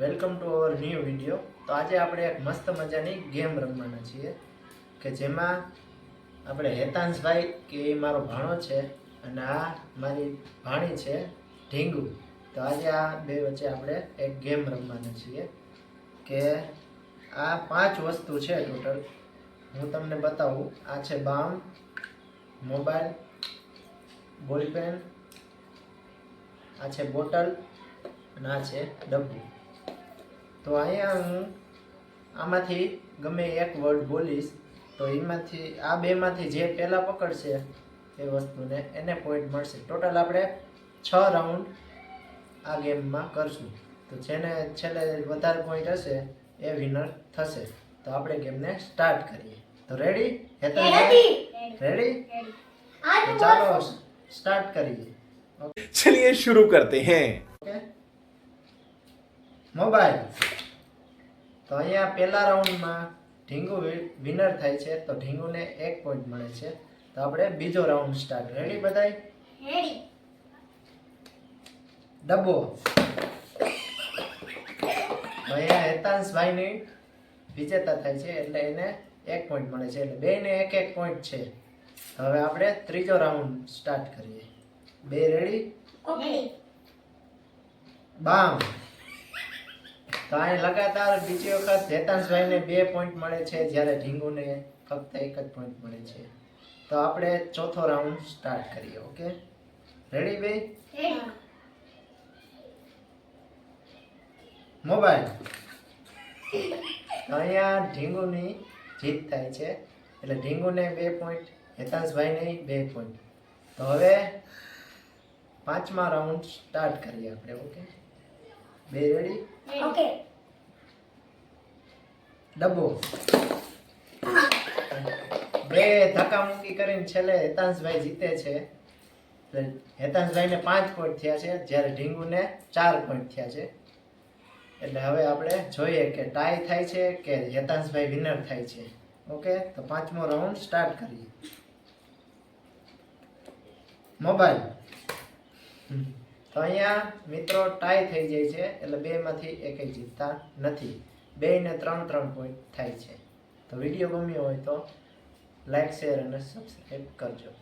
Welcome to our new video. તો આજે આપણે એક મસ્ત મજાની ગેમ રમવાના છીએ કે જેમાં આપણે હેતાંશભાઈ કે એ મારો ભાણો છે અને આ મારી ભાણી છે ઢીંગુ। તો આજે આ બે વચ્ચે આપણે એક ગેમ રમવાના છીએ કે આ 5 વસ્તુ છે ટોટલ। હું તમને બતાવું। આ છે બામ, મોબાઈલ, બોલપેન, આ છે બોટલ અને આ છે ડબ્બુ। તો અહીંયા હું આમાંથી ગમે એક વર્ડ બોલીશ તો એમાંથી આ બેમાંથી જે પહેલા પકડશે એ વસ્તુને એને પોઈન્ટ મળશે। ટોટલ આપણે 6 રાઉન્ડ આ ગેમમાં કરશું। તો જેને છેલ્લે વધારે પોઈન્ટ હશે એ વિનર થશે। તો આપણે ગેમને સ્ટાર્ટ કરીએ। તો રેડી? રેડી? તો ચાલો સ્ટાર્ટ કરીએ। चलिए शुरू करते हैं। Okay, mobile. તો અહીંયા પહેલા રાઉન્ડમાં ઢીંગુ વિનર થાય છે તો ઢીંગુને 1 પોઈન્ટ મળે છે। તો આપણે બીજો રાઉન્ડ સ્ટાર્ટ। રેડી બધાય? રેડી। ડબ્બો। તો અહીંયા હેતાંશભાઈની વિજેતા થાય છે એટલે એને 1 પોઈન્ટ મળે છે એટલે બેયને 1-1 પોઈન્ટ છે। હવે આપણે ત્રીજો રાઉન્ડ સ્ટાર્ટ કરીએ। બે રેડી? ઓકે। બામ। તો અહીં લગાતાર બીજી વખત હેતાંશભાઈને 2 પોઈન્ટ મળે છે જ્યારે ઢીંગુને ફક્ત 1 જ પોઈન્ટ મળે છે। તો આપણે ચોથો રાઉન્ડ સ્ટાર્ટ કરીએ। ઓકે, રેડી બે? રેડી। મોબાઈલ। તો અહીંયા ઢીંગુની જીત થાય છે એટલે ઢીંગુને 2 પોઈન્ટ, હેતાંશભાઈને 2 પોઈન્ટ। તો હવે પાંચમા રાઉન્ડ સ્ટાર્ટ કરીએ આપણે। ઓકે, બે રેડી? ઓકે। ડબ્બો। બે ધક્કા મૂકી કરીને છેલ્લે હેતાંશભાઈ જીતે છે એટલે હેતાંશભાઈને 5 પોઈન્ટ થયા છે જ્યારે ઢીંગુને 4 પોઈન્ટ થયા છે। એટલે હવે આપણે જોઈએ કે ટાઈ થાય છે કે હેતાંશભાઈ વિનર થાય છે। ઓકે, તો પાંચમો રાઉન્ડ સ્ટાર્ટ કરીએ। મોબાઈલ। તો અહીંયા મિત્રો ટાઈ થઈ જાય છે એટલે બેમાંથી એકેય જીતતા નથી। બેયને 3-3 પોઈન્ટ થાય છે। તો વિડીયો ગમ્યો હોય તો લાઈક, શેર અને સબસ્ક્રાઈબ કરજો।